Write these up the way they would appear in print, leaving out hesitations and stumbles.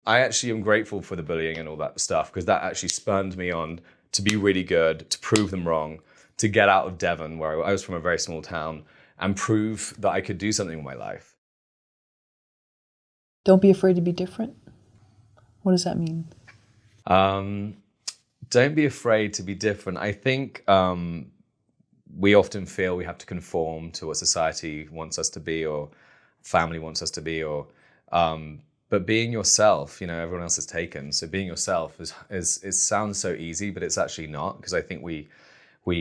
I actually am grateful for the bullying and all that stuff, because that actually spurned me on to be really good, to prove them wrong, to get out of Devon, where I was from a very small town, and prove that I could do something with my life. Don't be afraid to be different. What does that mean? Um, don't be afraid to be different. I think we often feel we have to conform to what society wants us to be, or family wants us to be, or but being yourself, everyone else is taken. So being yourself is it sounds so easy, but it's actually not, because I think we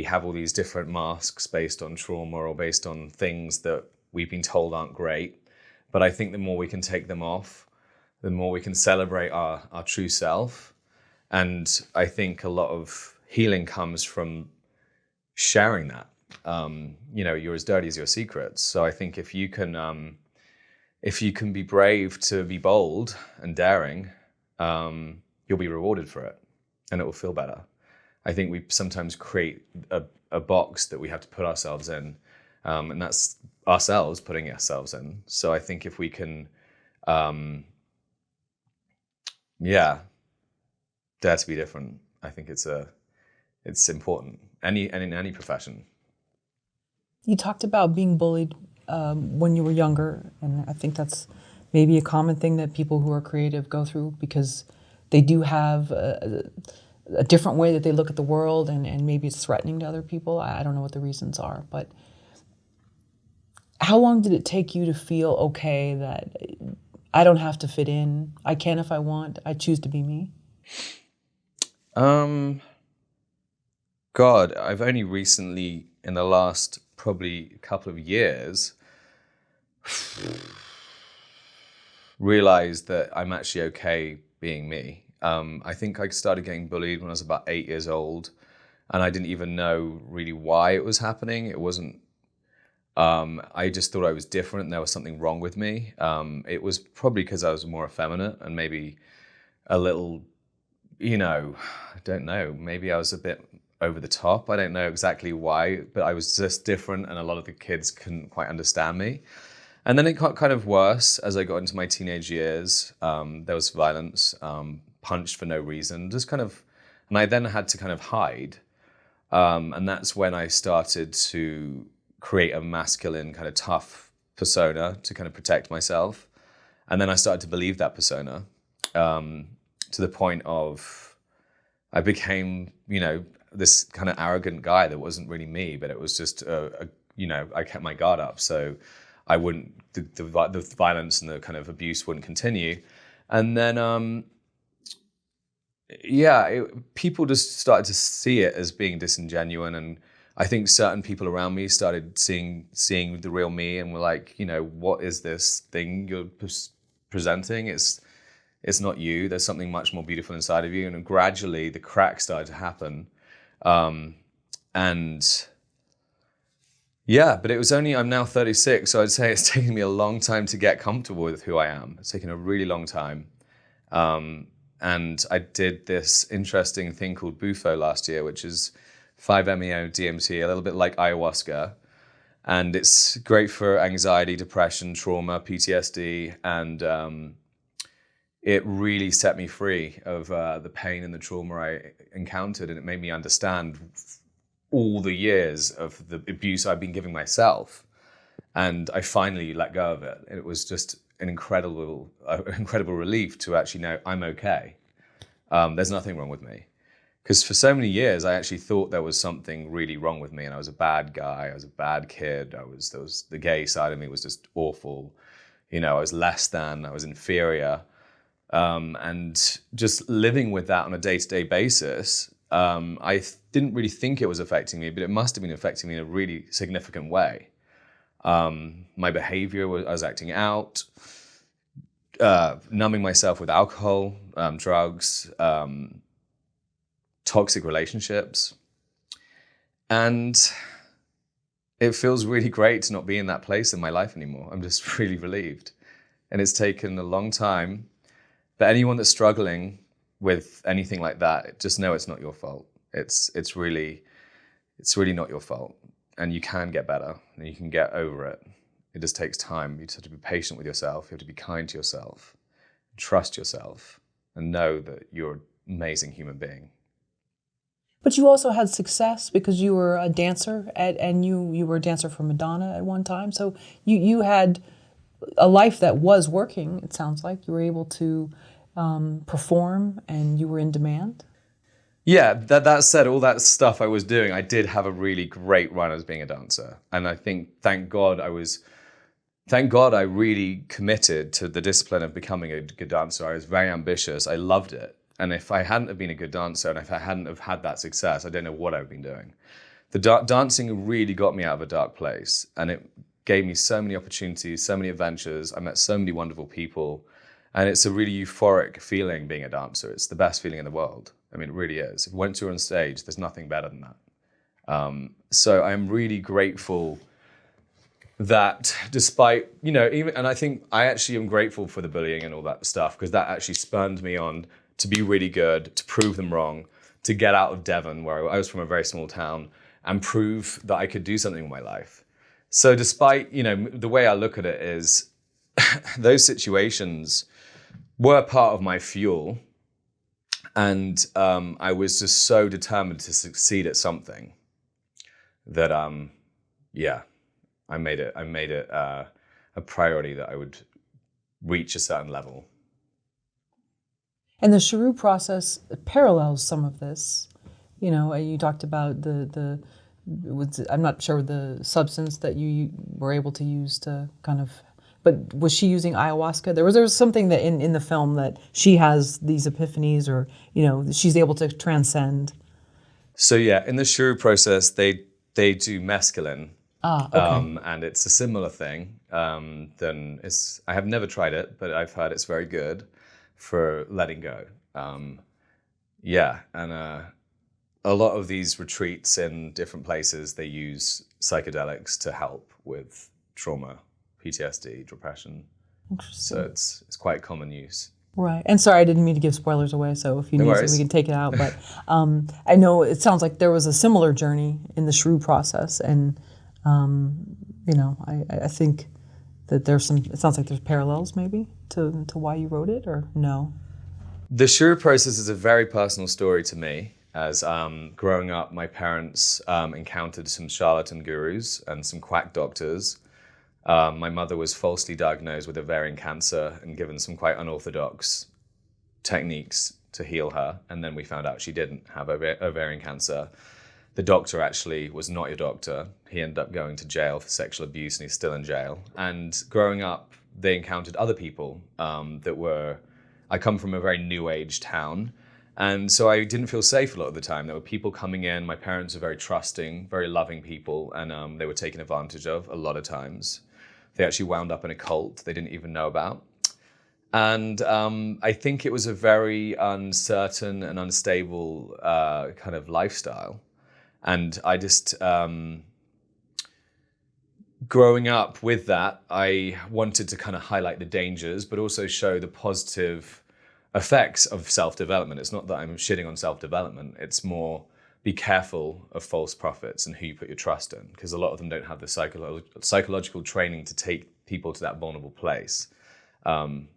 have all these different masks based on trauma or based on things that we've been told aren't great. But I think the more we can take them off, the more we can celebrate our true self. And I think a lot of healing comes from sharing that. You're as dirty as your secrets. So I think if you can be brave to be bold and daring, you'll be rewarded for it, and it will feel better. I think we sometimes create a box that we have to put ourselves in, and that's ourselves putting ourselves in. So I think if we can, dare to be different, I think it's important. And in any profession. You talked about being bullied when you were younger, and I think that's maybe a common thing that people who are creative go through, because they do have a different way that they look at the world, and maybe it's threatening to other people. I don't know what the reasons are, but how long did it take you to feel okay that I don't have to fit in, I can if I want, I choose to be me? God, I've only recently, in the last probably couple of years, realized that I'm actually okay being me. I think I started getting bullied when I was about 8 years old, and I didn't even know really why it was happening. It wasn't, I just thought I was different and there was something wrong with me. It was probably because I was more effeminate and maybe a little, I don't know, maybe I was a bit over the top. I don't know exactly why, but I was just different, and a lot of the kids couldn't quite understand me. And then it got kind of worse as I got into my teenage years. There was violence, punched for no reason, just kind of, and I then had to kind of hide. And that's when I started to create a masculine, kind of tough persona to kind of protect myself. And then I started to believe that persona, to the point of I became, this kind of arrogant guy that wasn't really me, but it was just, I kept my guard up. So I wouldn't, the violence and the kind of abuse wouldn't continue. And then, people just started to see it as being disingenuous. And I think certain people around me started seeing the real me, and were like, what is this thing you're presenting? It's not you. There's something much more beautiful inside of you. And gradually the cracks started to happen. And yeah, but it was only, I'm now 36, so I'd say it's taken me a long time to get comfortable with who I am. It's taken a really long time. And I did this interesting thing called Bufo last year, which is 5-MeO DMT, a little bit like ayahuasca. And it's great for anxiety, depression, trauma, PTSD, and it really set me free of the pain and the trauma I encountered, and it made me understand all the years of the abuse I've been giving myself. And I finally let go of it. It was just an incredible relief to actually know I'm okay. There's nothing wrong with me. Because for so many years, I actually thought there was something really wrong with me, and I was a bad guy, I was a bad kid, there was the gay side of me was just awful. I was less than, I was inferior. And just living with that on a day-to-day basis, I didn't really think it was affecting me, but it must have been affecting me in a really significant way. My behavior I was acting out, numbing myself with alcohol, drugs, toxic relationships. And it feels really great to not be in that place in my life anymore. I'm just really relieved. And it's taken a long time. But anyone that's struggling with anything like that, just know it's not your fault. It's really not your fault. And you can get better, and you can get over it. It just takes time. You just have to be patient with yourself. You have to be kind to yourself. trust yourself and know that you're an amazing human being. But you also had success because you were a dancer, and you were a dancer for Madonna at one time. So you had a life that was working, it sounds like. You were able to perform, and you were in demand. Yeah, that said, all that stuff I was doing, I did have a really great run as being a dancer. And I think, thank God I really committed to the discipline of becoming a good dancer. I was very ambitious. I loved it. And if I hadn't have been a good dancer, and if I hadn't have had that success, I don't know what I've been doing. The dancing really got me out of a dark place, and it gave me so many opportunities, so many adventures. I met so many wonderful people, and it's a really euphoric feeling being a dancer. It's the best feeling in the world. I mean, it really is. Once you're on stage, there's nothing better than that. So I'm really grateful that despite, even, and I think I actually am grateful for the bullying and all that stuff, because that actually spurred me on to be really good, to prove them wrong, to get out of Devon, where I was from a very small town, and prove that I could do something with my life. So despite, the way I look at it is those situations were part of my fuel. And I was just so determined to succeed at something that, I made it a priority that I would reach a certain level. And the SHUROO process parallels some of this. You talked about I'm not sure the substance that you were able to use to kind of, but was she using ayahuasca? There was something that in the film that she has these epiphanies, or, she's able to transcend. So yeah, in the SHUROO process, they do mescaline. Okay. And it's a similar thing. I have never tried it, but I've heard it's very good for letting go. And a lot of these retreats in different places, they use psychedelics to help with trauma, PTSD, depression. Interesting. So it's quite common use. Right. And sorry, I didn't mean to give spoilers away, so if you No need worries. some, we can take it out. But I know it sounds like there was a similar journey in the SHRU process. And, I think that it sounds like there's parallels maybe to why you wrote it, or no? The SHUROO process is a very personal story to me. As growing up, my parents encountered some charlatan gurus and some quack doctors. My mother was falsely diagnosed with ovarian cancer and given some quite unorthodox techniques to heal her. And then we found out she didn't have ovarian cancer. The doctor actually was not your doctor. He ended up going to jail for sexual abuse, and he's still in jail. And growing up, they encountered other people I come from a very new age town. And so I didn't feel safe a lot of the time. There were people coming in. My parents were very trusting, very loving people, and they were taken advantage of a lot of times. They actually wound up in a cult they didn't even know about. And I think it was a very uncertain and unstable kind of lifestyle. And I just, growing up with that, I wanted to kind of highlight the dangers, but also show the positive effects of self-development. It's not that I'm shitting on self-development. It's more, be careful of false prophets and who you put your trust in, because a lot of them don't have the psychological training to take people to that vulnerable place. And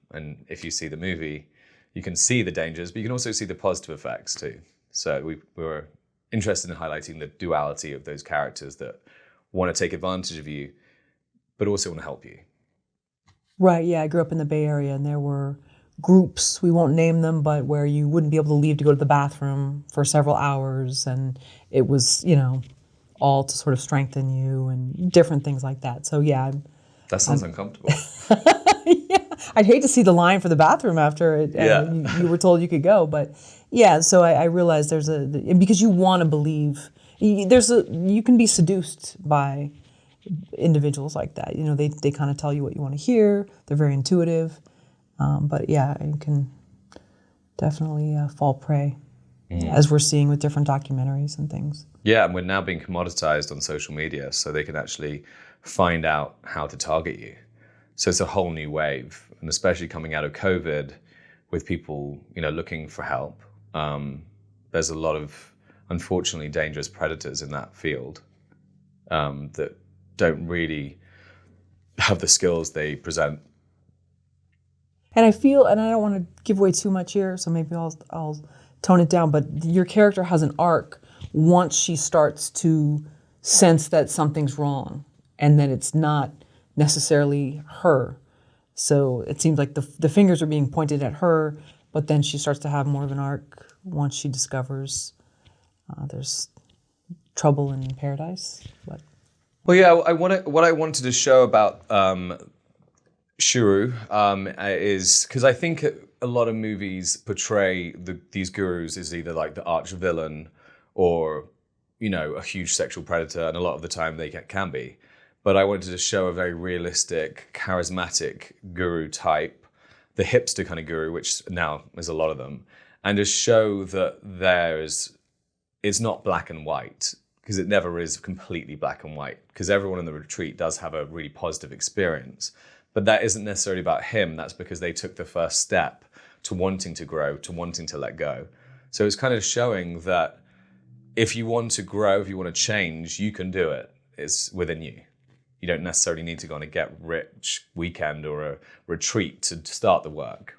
if you see the movie, you can see the dangers, but you can also see the positive effects too. So we were interested in highlighting the duality of those characters that want to take advantage of you, but also want to help you. Right, yeah, I grew up in the Bay Area, and there were groups, we won't name them, but where you wouldn't be able to leave to go to the bathroom for several hours, and it was, all to sort of strengthen you and different things like that. So yeah. That sounds uncomfortable. Yeah, I'd hate to see the line for the bathroom after it, you were told you could go, but yeah, so I realized because you want to believe, you can be seduced by individuals like that. They kind of tell you what you want to hear. They're very intuitive. But yeah, you can definitely fall prey, as we're seeing with different documentaries and things. Yeah, and we're now being commoditized on social media, so they can actually find out how to target you. So it's a whole new wave, and especially coming out of COVID, with people, looking for help. There's a lot of, unfortunately, dangerous predators in that field that don't really have the skills they present. And I feel, and I don't want to give away too much here, so maybe I'll tone it down, but your character has an arc once she starts to sense that something's wrong and that it's not necessarily her. So it seems like the fingers are being pointed at her, but then she starts to have more of an arc once she discovers there's trouble in paradise. Well, yeah, what I wanted to show about Shuru is because I think a lot of movies portray these gurus as either like the arch villain or, you know, a huge sexual predator, and a lot of the time they can be. But I wanted to show a very realistic, charismatic guru type, the hipster kind of guru, which now is a lot of them, and just show that it's not black and white, because it never is completely black and white, because everyone in the retreat does have a really positive experience. But that isn't necessarily about him. That's because they took the first step to wanting to grow, to wanting to let go. So it's kind of showing that if you want to grow, if you want to change, you can do it. It's within you. You don't necessarily need to go on a get rich weekend or a retreat to start the work.